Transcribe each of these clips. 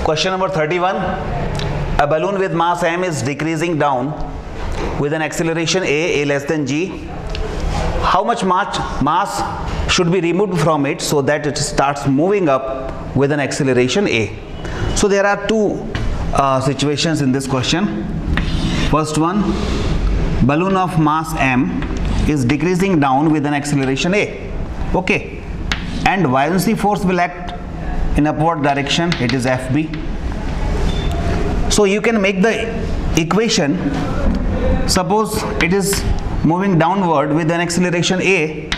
Question number 31. A balloon with mass m is decreasing down with an acceleration a less than g. How much mass should be removed from it so that it starts moving up with an acceleration a? So there are two situations in this question. First one, balloon of mass m is decreasing down with an acceleration a. Okay, and buoyancy force will act in upward direction. It is Fb. So you can make the equation. Suppose it is moving downward with an acceleration a,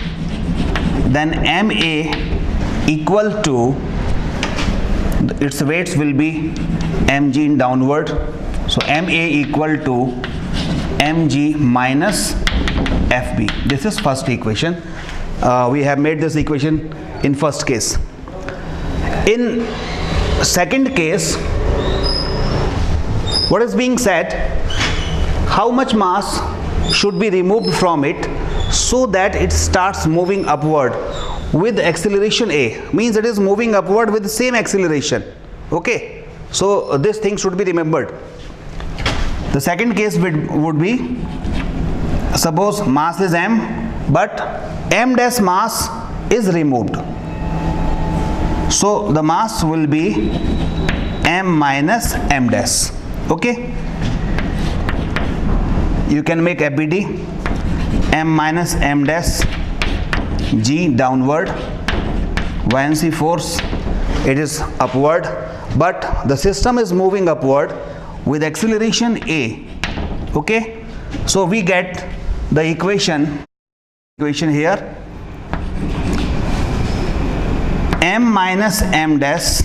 then ma equal to, its weights will be mg in downward. So ma equal to mg minus Fb. This is first equation. We have made this equation in first case. In second case, what is being said? How much mass should be removed from it so that it starts moving upward with acceleration a? Means it is moving upward with the same acceleration. Okay, so this thing should be remembered. The second case would be, suppose mass is m, but m dash mass is removed. So the mass will be m minus m dash. Okay, you can make FBD m minus m dash g downward. Buoyancy force, it is upward, but the system is moving upward with acceleration a. Okay, so we get the equation here, m minus m dash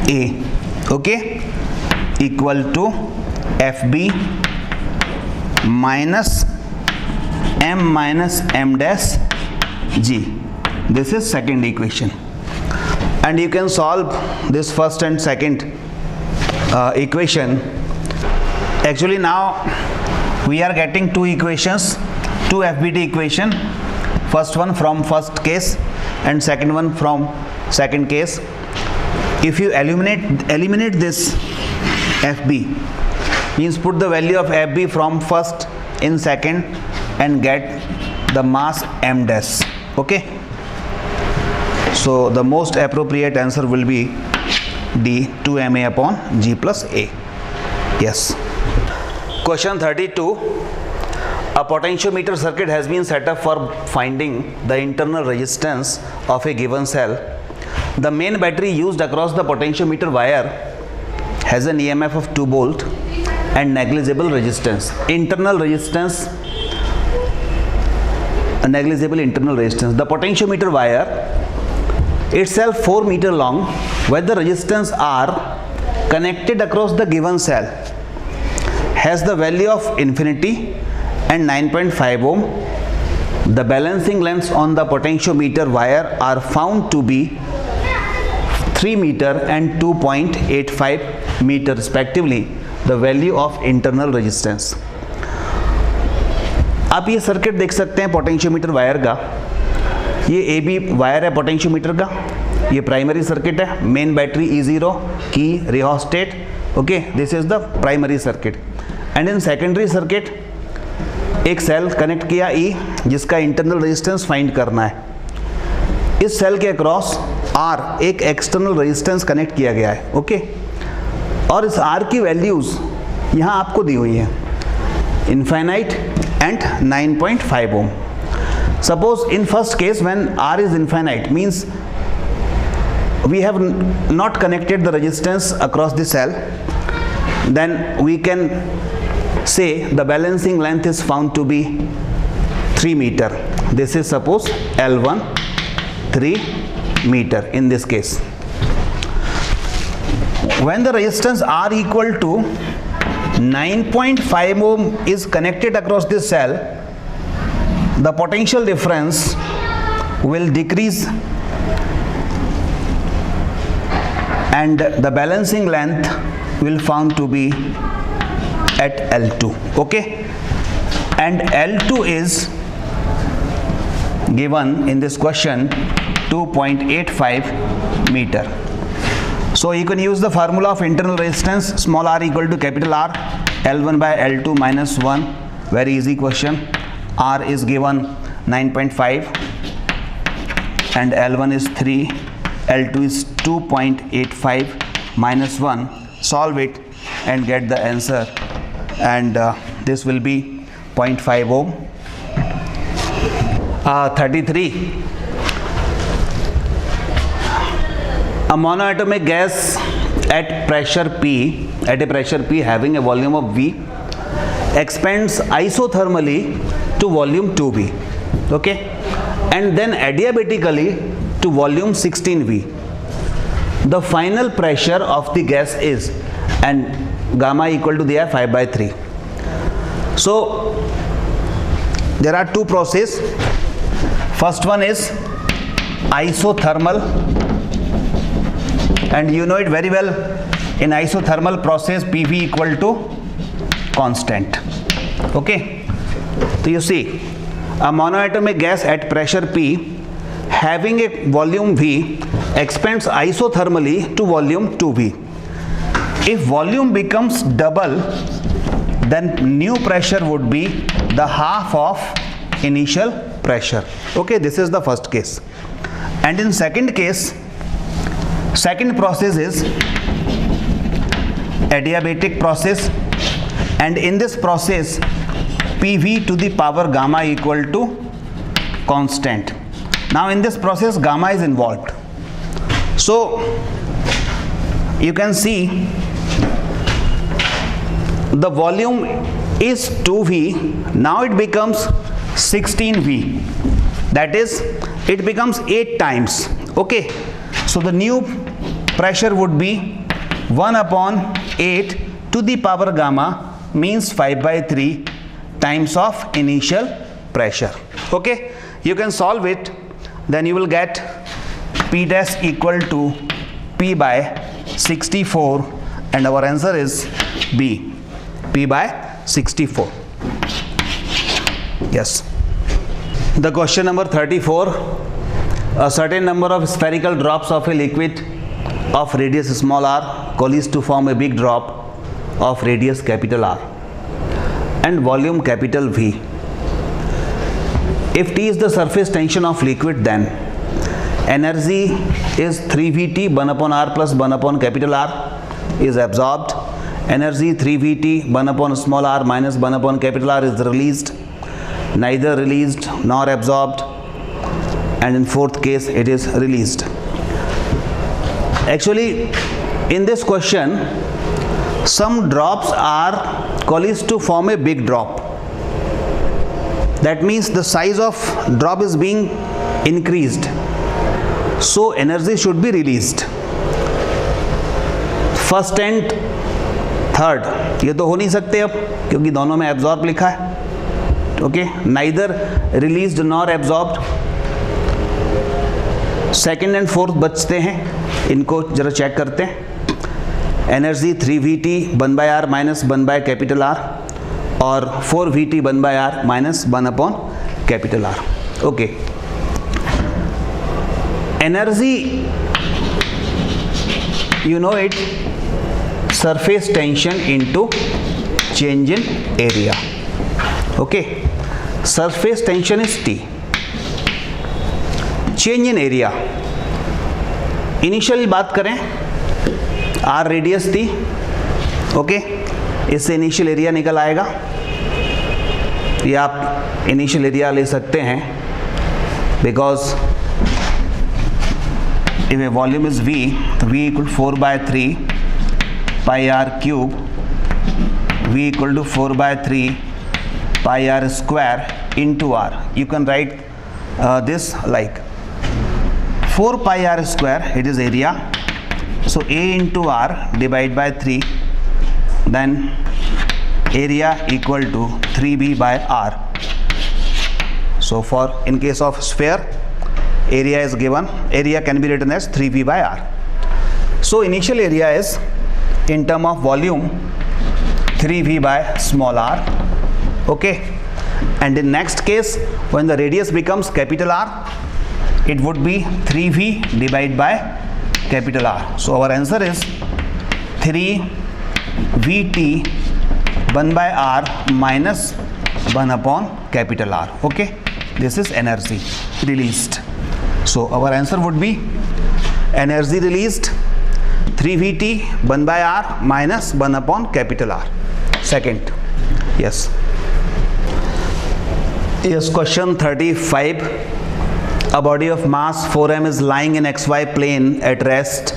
a, okay, equal to Fb minus m minus m dash g. This is second equation, and you can solve this first and second equation. Actually now we are getting two equations, two FBD equation, first one from first case and second one from second case. If you eliminate this FB, means put the value of FB from first in second and get the mass m dash. Okay, so the most appropriate answer will be D, 2ma upon g plus a. Yes. Question 32. A potentiometer circuit has been set up for finding the internal resistance of a given cell. The main battery used across the potentiometer wire has an EMF of 2 volt and negligible resistance. Internal resistance, a negligible internal resistance. The potentiometer wire itself 4 meter long, where the resistance R connected across the given cell has the value of infinity and 9.5 ohm. The balancing lengths on the potentiometer wire are found to be 3 meter and 2.85 meter respectively. The value of internal resistance. आप ये circuit देख सकते हैं potentiometer wire का. ये A B wire है potentiometer का. ये प्राइमरी सर्किट है. मेन बैटरी E0 की rheostat. Okay, this is the primary circuit. And in secondary circuit एक सेल कनेक्ट किया E, जिसका इंटरनल रेजिस्टेंस फाइंड करना है. इस सेल के अक्रॉस R एक एक्सटर्नल रेजिस्टेंस कनेक्ट किया गया है. ओके, और इस R की वैल्यूज यहाँ आपको दी हुई है, infinite and 9.5 ohm. Suppose in first case when R is infinite, means we have not connected the resistance across the cell, then we can say the balancing length is found to be 3 meter. This is suppose L1, 3 meter in this case. When the resistance R equal to 9.5 ohm is connected across this cell, the potential difference will decrease and the balancing length will found to be at L2. Okay, and L2 is given in this question 2.85 meter. So you can use the formula of internal resistance, small r equal to capital R, L1 by L2 minus 1. Very easy question. R is given 9.5 and L1 is 3, L2 is 2.85 minus 1. Solve it and get the answer, and this will be 0.5 ohm. 33. A monoatomic gas at a pressure P having a volume of V expands isothermally to volume 2V, okay, and then adiabatically to volume 16V. The final pressure of the gas is, and gamma equal to the 5 by 3. So there are two processes. First one is isothermal, and you know it very well. In isothermal process, PV equal to constant. Okay, so you see, a monoatomic gas at pressure P having a volume V expands isothermally to volume 2V. If volume becomes double, then new pressure would be the half of initial pressure. Okay, this is the first case. And in second case, second process is adiabatic process, and in this process PV to the power gamma equal to constant. Now in this process gamma is involved, so you can see the volume is 2V, now it becomes 16V, that is it becomes 8 times. Okay, so the new pressure would be 1 upon 8 to the power gamma, means 5 by 3 times of initial pressure. Okay, you can solve it, then you will get P dash equal to P by 64, and our answer is B, P by 64. Yes. The question number 34. A certain number of spherical drops of a liquid of radius small r coalesce to form a big drop of radius capital R and volume capital V. If T is the surface tension of liquid, then energy is 3Vt 1 upon R plus 1 upon capital R is absorbed. Energy 3Vt 1 upon small r minus 1 upon capital R is released. Neither released nor absorbed, and in fourth case it is released. Actually in this question some drops are coalesced to form a big drop. That means the size of drop is being increased, so energy should be released. First and third ये तो हो नहीं सकते अब, क्योंकि दोनों में absorb लिखा है. Okay, neither released nor absorbed. Second and fourth बचते हैं, इनको जरा चेक करते हैं. Energy 3Vt 1 by R minus 1 by capital R और 4Vt 1 by R minus 1 upon capital R. Okay, energy you know it, surface tension into change in area. Okay, surface tension is T. change in area, initial बात करें R radius थी. Okay, इससे initial area निकल आएगा. ये आप initial area ले सकते हैं, because if a volume is V, तो V equal to 4 by 3 pi r cube, V equal to 4 by 3 pi r square into r. You can write this like 4 pi r square, it is area, so A into r divided by 3, then area equal to 3B by r. So for in case of sphere, area is given, area can be written as 3V by r. So initial area is in term of volume 3V by small r. Okay, and in next case when the radius becomes capital R, it would be 3V divided by capital R. So our answer is 3 VT 1 by R minus 1 upon capital R. Okay, this is energy released. So our answer would be energy released 3 VT 1 by R minus 1 upon capital R. Second, yes. Yes, question 35. A body of mass 4m is lying in xy plane at rest.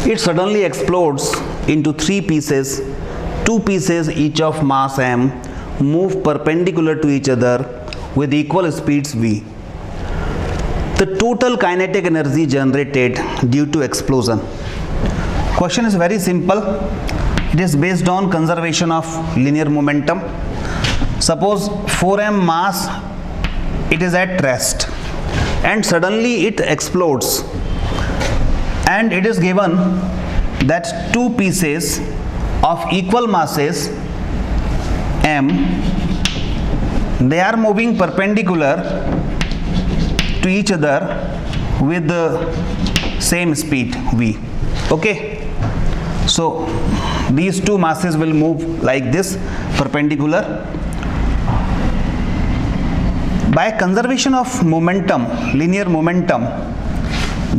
It suddenly explodes into 3 pieces. 2 pieces each of mass m move perpendicular to each other with equal speeds v. The total kinetic energy generated due to explosion. Question is very simple. It is based on conservation of linear momentum. Suppose 4m mass, it is at rest and suddenly it explodes, and it is given that 2 pieces of equal masses m, they are moving perpendicular to each other with the same speed v. Okay, so these 2 masses will move like this, perpendicular. By conservation of momentum, linear momentum,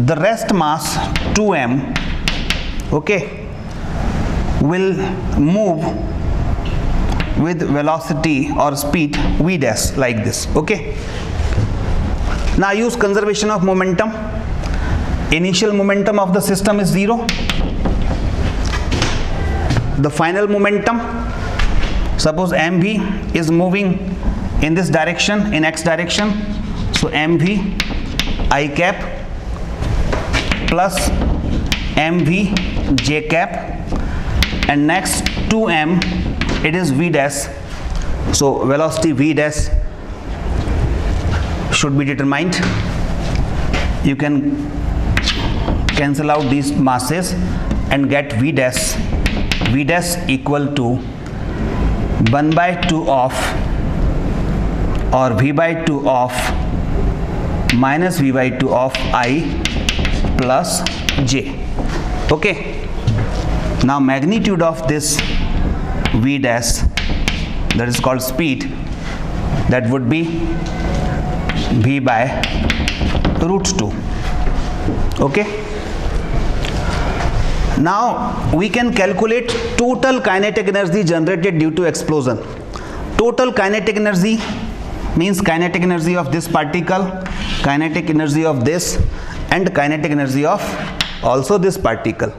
the rest mass 2m, okay, will move with velocity or speed v dash like this. Okay, now use conservation of momentum. Initial momentum of the system is 0. The final momentum, suppose mv is moving in this direction, in x direction, so mv I cap plus mv j cap, and next 2m, it is v dash, so velocity v dash should be determined. You can cancel out these masses and get v dash equal to 1 by 2 of, or v by 2 of minus v by 2 of I plus j. Okay, now magnitude of this v dash, that is called speed, that would be v by root 2. Okay, now we can calculate total kinetic energy generated due to explosion. Total kinetic energy means kinetic energy of this particle, kinetic energy of this, and kinetic energy of also this particle.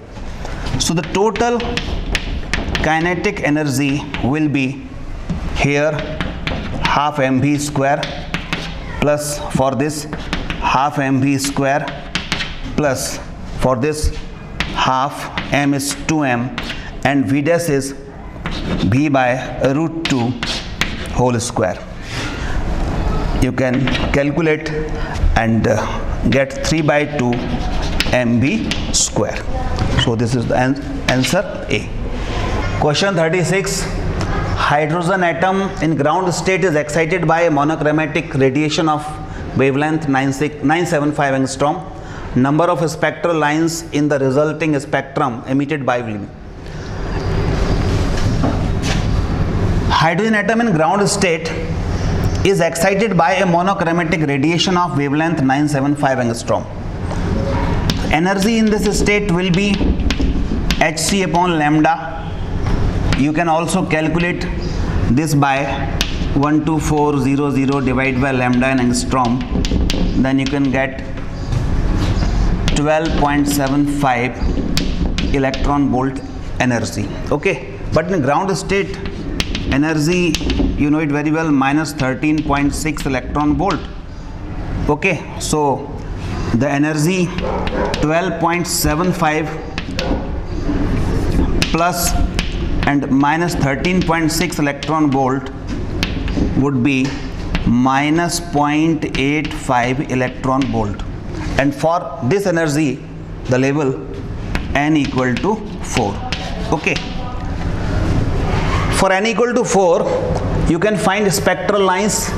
So the total kinetic energy will be here half mv square plus for this half mv square plus for this half m is 2m, and v dash is v by root 2 whole square. You can calculate and get 3 by 2 mv square. So this is the answer A. Question 36. Hydrogen atom in ground state is excited by a monochromatic radiation of wavelength 975 angstrom. Number of spectral lines in the resulting spectrum emitted by beam. Hydrogen atom in ground state is excited by a monochromatic radiation of wavelength 975 angstrom. Energy in this state will be hc upon lambda. You can also calculate this by 12400 divided by lambda in angstrom. Then you can get 12.75 electron volt energy. Okay, but in ground state energy, you know it very well, minus 13.6 electron volt. Okay, so the energy 12.75 plus and minus 13.6 electron volt would be minus 0.85 electron volt, and for this energy the level n equal to 4. Okay, for n equal to 4 you can find spectral lines.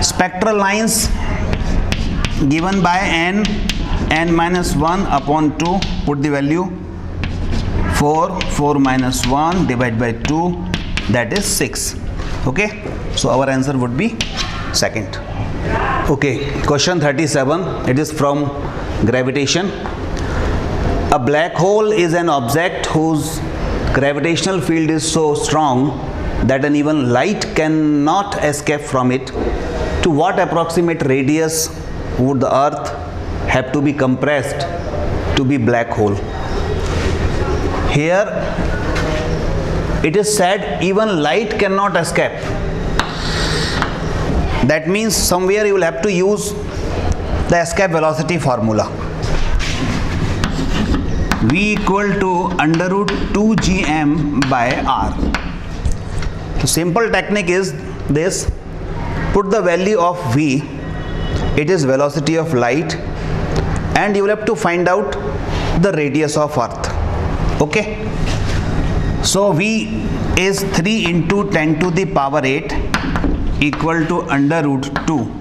Spectral lines given by n n minus 1 upon 2, put the value 4 minus 1 divided by 2, that is 6. Okay, so our answer would be second. Okay, question 37, it is from gravitation. A black hole is an object whose gravitational field is so strong that an even light cannot escape from it. To what approximate radius would the earth have to be compressed to be black hole? Here it is said even light cannot escape. That means somewhere you will have to use the escape velocity formula. V equal to under root 2 gm by r. The simple technique is this: put the value of v, it is velocity of light, and you will have to find out the radius of earth. Okay, so v is 3 into 10 to the power 8 equal to under root 2.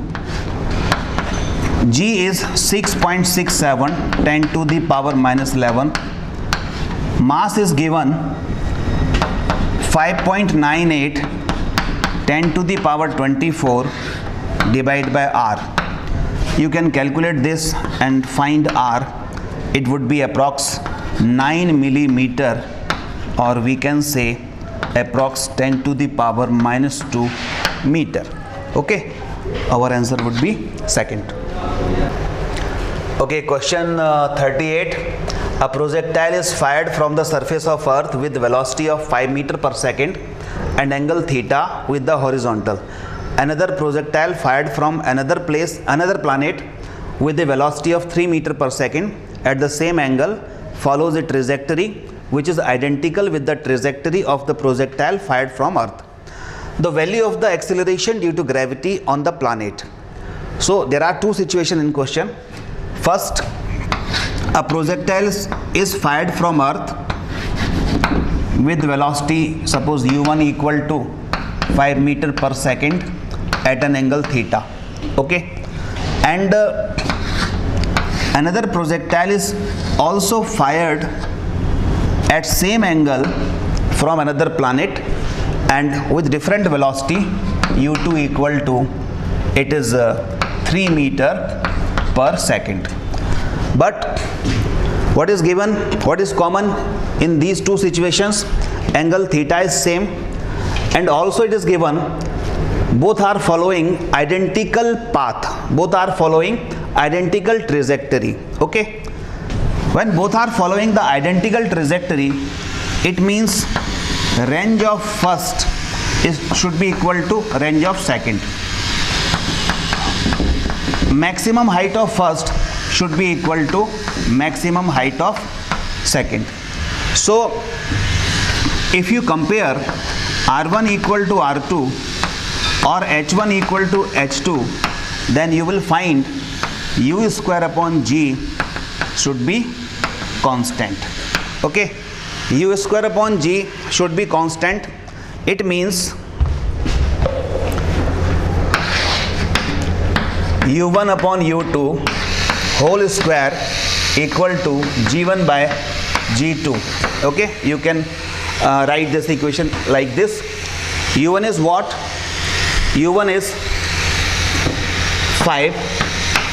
G is 6.67 10 to the power minus 11. Mass is given 5.98 10 to the power 24 divided by r. You can calculate this and find r. It would be approx 9 millimeter, or we can say approx 10 to the power minus 2 meter. Okay, our answer would be second. Okay, question 38. A projectile is fired from the surface of earth with velocity of 5 meter per second and angle theta with the horizontal. Another projectile fired from another planet with a velocity of 3 meter per second at the same angle follows a trajectory which is identical with the trajectory of the projectile fired from earth. The value of the acceleration due to gravity on the planet. So there are two situations in question. First, a projectile is fired from earth with velocity, suppose u1 equal to 5 meter per second at an angle theta. Okay, and another projectile is also fired at same angle from another planet and with different velocity, u2 equal to, it is 3 meter per second. But what is given, what is common in these two situations? Angle theta is same, and also it is given both are following identical path, both are following identical trajectory. Okay, when both are following the identical trajectory, it means range of first should be equal to range of second. Maximum height of first should be equal to maximum height of second. So if you compare r1 equal to r2 or h1 equal to h2, then you will find u square upon g should be constant. Okay, u square upon g should be constant. It means u1 upon u2 whole square equal to g1 by g2. Okay, you can write this equation like this. u1 is what? u1 is 5,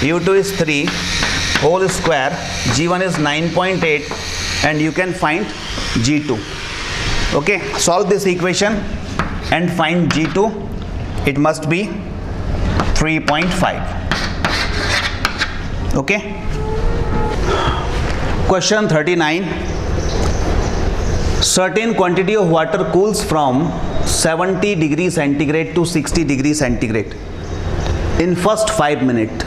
u2 is 3 whole square, g1 is 9.8, and you can find g2. Okay, solve this equation and find g2. It must be 3.5. Okay, question 39. Certain quantity of water cools from 70 degrees centigrade to 60 degrees centigrade in first 5 minutes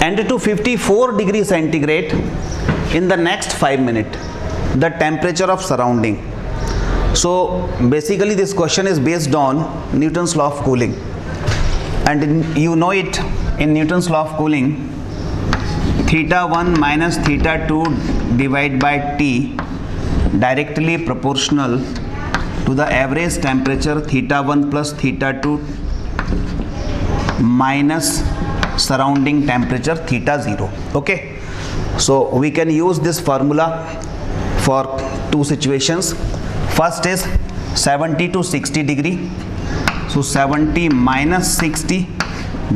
and to 54 degrees centigrade in the next 5 minutes. The temperature of surrounding. So basically this question is based on Newton's law of cooling, and you know it in Newton's law of cooling, theta 1 minus theta 2 divided by T directly proportional to the average temperature theta 1 plus theta 2 minus surrounding temperature theta 0. Okay, So we can use this formula for two situations. First is 70 to 60 degree. So 70 minus 60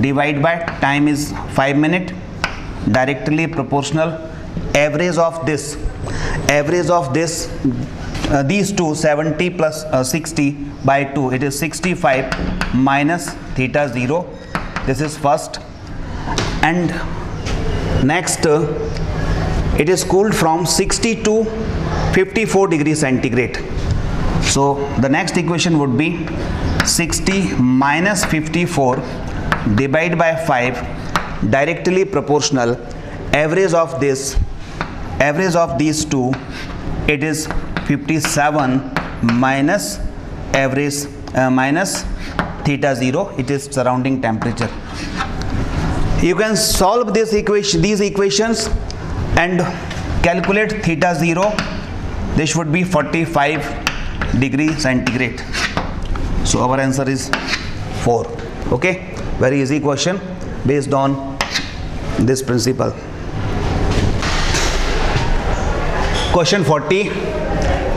divide by time is 5 minutes, directly proportional. Average of this these two, 70 plus 60 by 2, it is 65 minus theta 0. This is first. And next, it is cooled from 60 to 54 degrees centigrade. So the next equation would be 60 minus 54 divided by 5, directly proportional. Average of these two, it is 57 minus average minus theta 0, it is surrounding temperature. You can solve these equations and calculate theta 0. This would be 45 degrees centigrade. So our answer is 4. Okay, very easy question based on this principle. Question 40.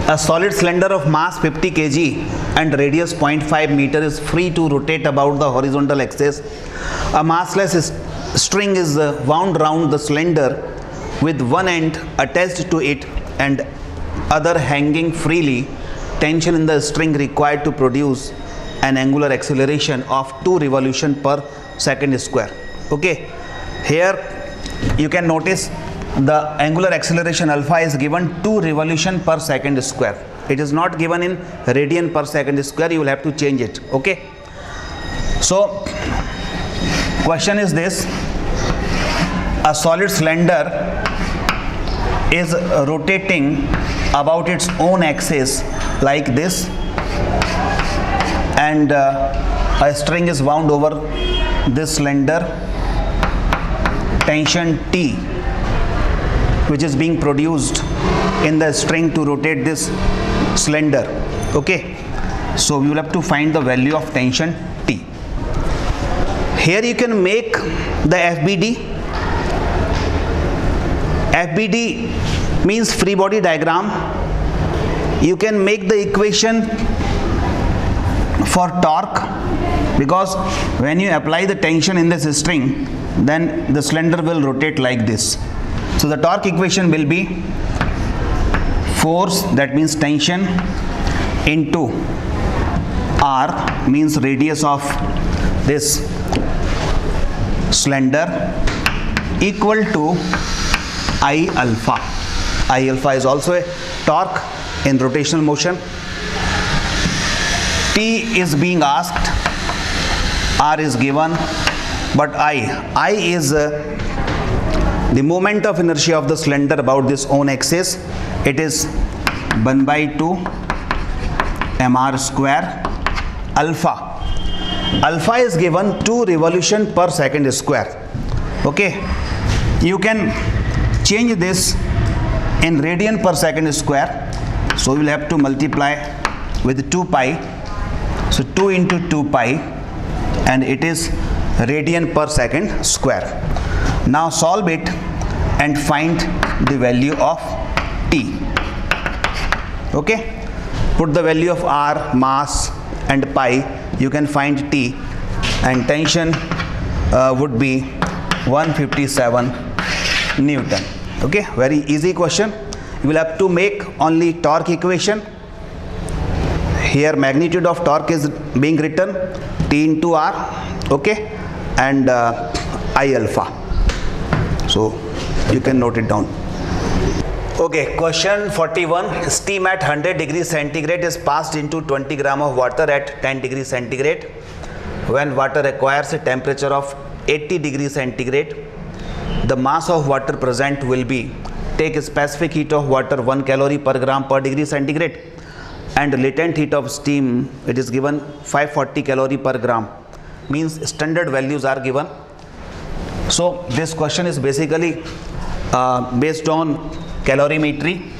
A solid cylinder of mass 50 kg and radius 0.5 meter is free to rotate about the horizontal axis. A massless string is wound round the cylinder with one end attached to it and other hanging freely. Tension in the string required to produce an angular acceleration of 2 revolutions per second square. Okay, here you can notice the angular acceleration alpha is given 2 revolutions per second square. It is not given in radian per second square. You will have to change it. Okay, so question is this: a solid cylinder is rotating about its own axis like this, and a string is wound over this cylinder. Tension T, which is being produced in the string to rotate this cylinder. Okay, so we will have to find the value of tension T. Here you can make the FBD. FBD means free body diagram. You can make the equation for torque, because when you apply the tension in this string, then the cylinder will rotate like this. So the torque equation will be force, that means tension, into R, means radius of this cylinder, equal to I alpha. I alpha is also a torque in rotational motion. T is being asked, R is given, but I is the moment of inertia of the cylinder about this own axis. It is 1 by 2 mr square. Alpha is given 2 revolutions per second square. Okay, you can change this in radian per second square, so you will have to multiply with 2 pi. So 2 into 2 pi, and it is radian per second square. Now solve it and find the value of T. Okay, put the value of R, mass, and pi. You can find T, and tension would be 157 Newton. Okay, very easy question. You will have to make only torque equation. Here magnitude of torque is being written T into R. Okay, and I alpha. So you can note it down. Okay, question 41. Steam at 100 degrees centigrade is passed into 20 gram of water at 10 degrees centigrade. When water acquires a temperature of 80 degrees centigrade, the mass of water present will be, take a specific heat of water 1 calorie per gram per degree centigrade, and latent heat of steam, it is given 540 calorie per gram, means standard values are given. So this question is basically based on calorimetry.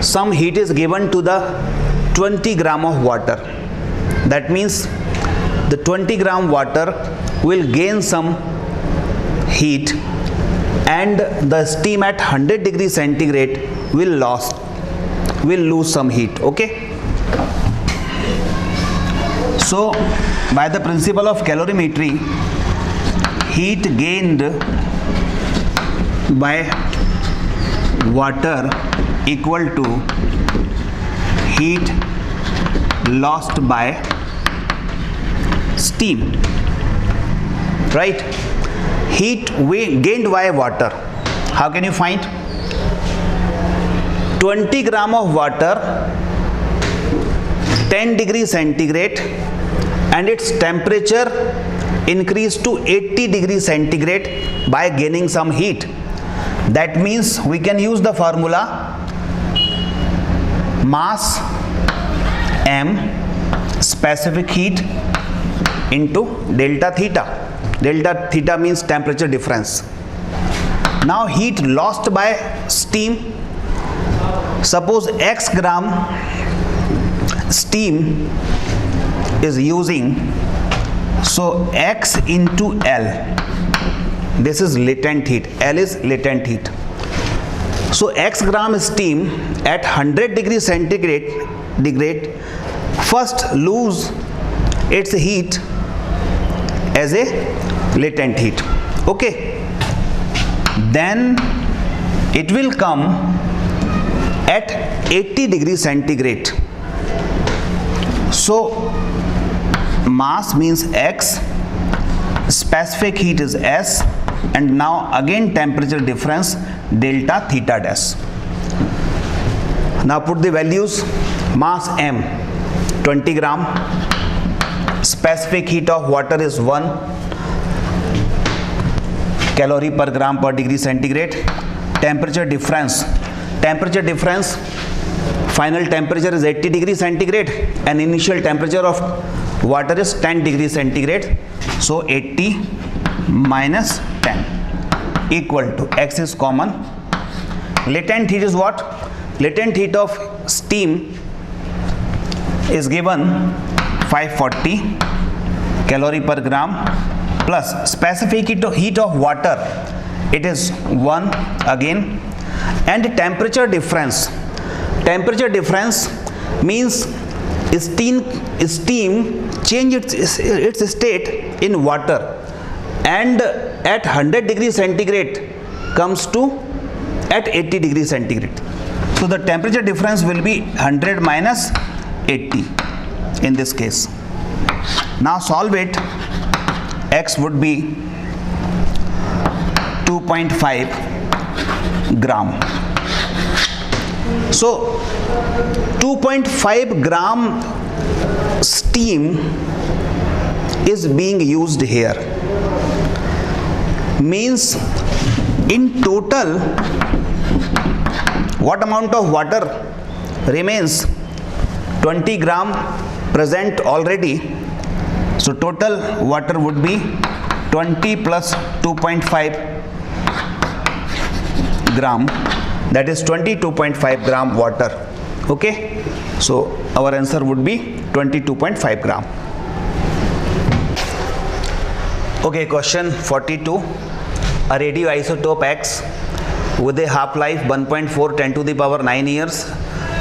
Some heat is given to the 20 gram of water. That means the 20 gram water will gain some heat and the steam at 100 degree centigrade will lose some heat. Okay, so by the principle of calorimetry, heat gained by water equal to heat lost by steam, right? Heat gained by water, how can you find? 20 gram of water, 10 degree centigrade, and its temperature increased to 80 degree centigrade by gaining some heat. That means we can use the formula mass m specific heat into delta theta. Delta theta means temperature difference. Now heat lost by steam, suppose x gram steam is using, so x into L, this is latent heat, L is latent heat. So x gram steam at 100 degree centigrade first lose its heat as a latent heat. Okay, then it will come at 80 degree centigrade. So mass means x, specific heat is S, and now again temperature difference delta theta dash. Now put the values. Mass m 20 gram, specific heat of water is 1 calorie per gram per degree centigrade. Temperature difference, final temperature is 80 degree centigrade and initial temperature of water is 10 degree centigrade. So 80 minus 10 equal to x is common. Latent heat is what? Latent heat of steam is given 540 calorie per gram plus specific heat of water, it is 1 again, and temperature difference means steam change its state in water and at 100 degree centigrade comes to at 80 degree centigrade. So the temperature difference will be 100 minus 80 in this case. Now solve it. X would be 2.5 gram. So 2.5 gram steam is being used here. Means in total what amount of water remains? 20 gram present already. So total water would be 20 plus 2.5 gram, that is 22.5 gram water. Okay, so our answer would be 22.5 gram. Okay, question 42. A radioisotope X with a half-life 1.4 10 to the power 9 years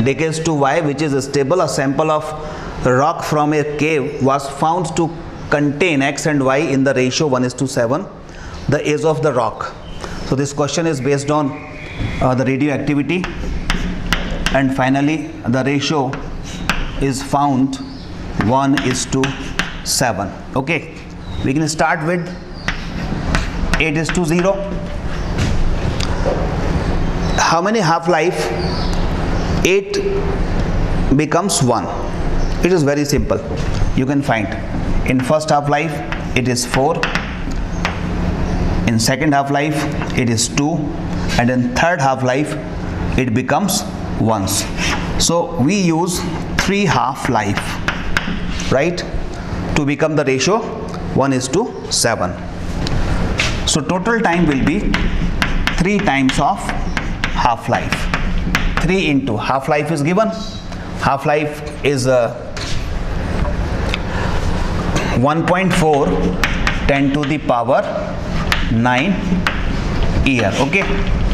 decays to Y, which is stable. A sample of rock from a cave was found to contain X and Y in the ratio 1:7, the age of the rock. So this question is based on the radioactivity, and finally the ratio is found 1:7. Okay, we can start with 8:0. How many half-life? 8 becomes 1. It is very simple. You can find in first half-life it is 4, in second half-life it is 2, and in third half-life it becomes 1. So we use 3 half-life, right, to become the ratio 1:7. So total time will be 3 times of half-life. 3 into half-life is given. Half-life is 1.4 10 to the power 9 year. Okay,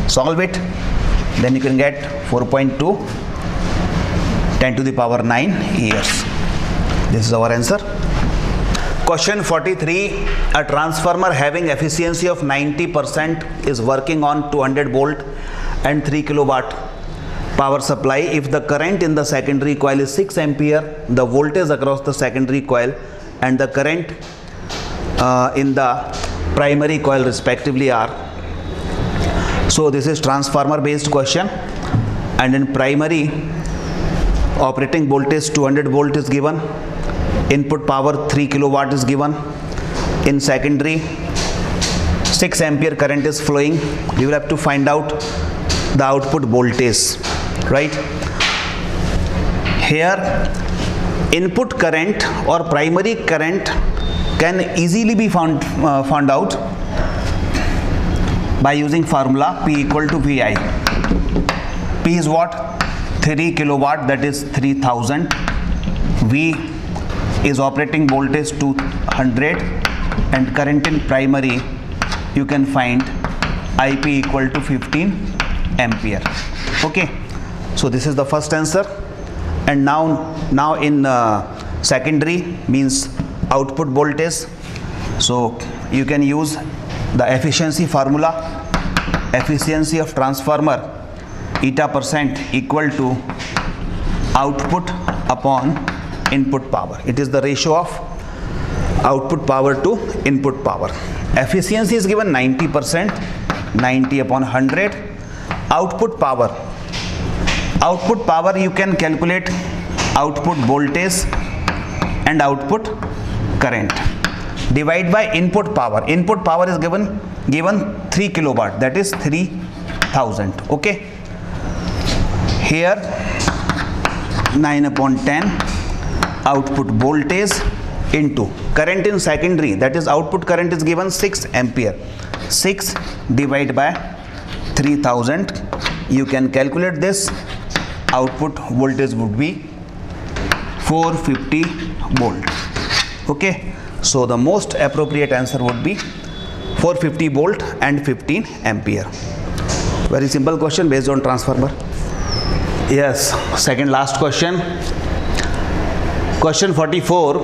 solve it, then you can get 4.2 10 to the power 9 years. This is our answer. Question 43. A transformer having efficiency of 90% is working on 200 volt and 3 kilowatt power supply. If the current in the secondary coil is 6 ampere, the voltage across the secondary coil and the current in the primary coil respectively are. So this is transformer based question, and in primary operating voltage 200 volt is given, input power 3 kilowatt is given. In secondary 6 ampere current is flowing. We will have to find out the output voltage, right? Here input current or primary current can easily be found out by using formula P equal to VI. P is what? 3 kilowatt, that is 3000. V is operating voltage 200, and current in primary you can find IP equal to 15 ampere. Okay, so this is the first answer. And now in secondary means output voltage, so you can use the efficiency formula. Efficiency of transformer eta percent equal to output upon input power. It is the ratio of output power to input power. Efficiency is given 90%, 90 upon 100. Output power you can calculate output voltage and output current. Divide by input power. Input power is given 3 kilowatt, that is 3000. Okay, here 9 upon 10 output voltage into current in secondary, that is output current is given 6 ampere. 6 divided by 3000, you can calculate this. Output voltage would be 450 volt. Okay, so the most appropriate answer would be 450 volt and 15 ampere. Very simple question based on transformer. Yes, second last question. Question 44.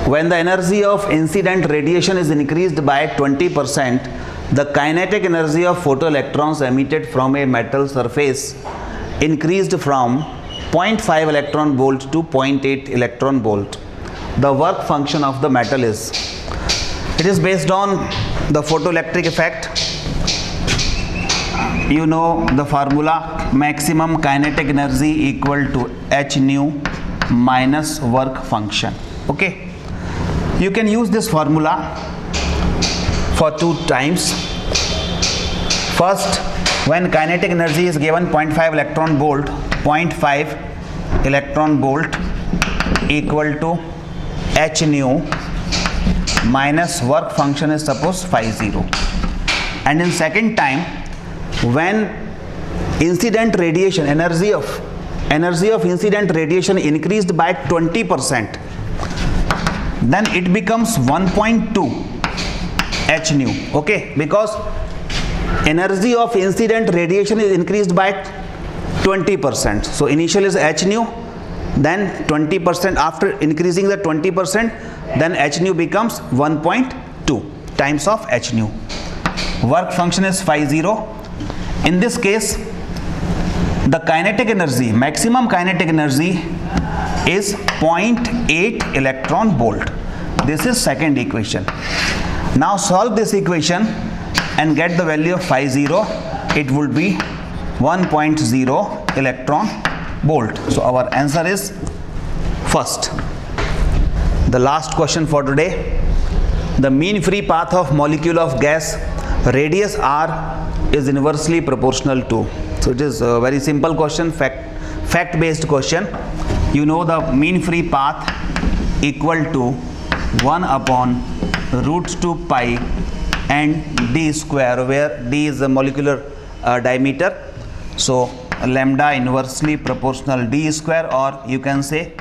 When the energy of incident radiation is increased by 20%, the kinetic energy of photoelectrons emitted from a metal surface increased from 0.5 electron volt to 0.8 electron volt. The work function of the metal is. It is based on the photoelectric effect. You know the formula, maximum kinetic energy equal to h nu minus work function. Okay, you can use this formula for 2 times. First, when kinetic energy is given 0.5 electron volt, 0.5 electron volt equal to h nu minus work function is suppose phi 0. And in second time, when incident radiation energy of incident radiation increased by 20%, then it becomes 1.2 h nu. Okay, because energy of incident radiation is increased by 20%. So initial is h nu, then 20%, after increasing the 20%, then h nu becomes 1.2 times of h nu. Work function is phi 0. In this case, the kinetic energy, maximum kinetic energy is 0.8 electron volt. This is second equation. Now solve this equation and get the value of phi 0. It would be 1.0 electron volt. So our answer is first. The last question for today. The mean free path of molecule of gas radius r is inversely proportional to. So it is a very simple question, fact based question. You know the mean free path equal to 1 upon root 2 pi and d square, where d is the molecular diameter. So lambda inversely proportional d square, or you can say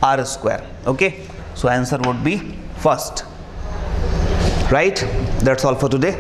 r square. Okay, so answer would be first. Right, that's all for today.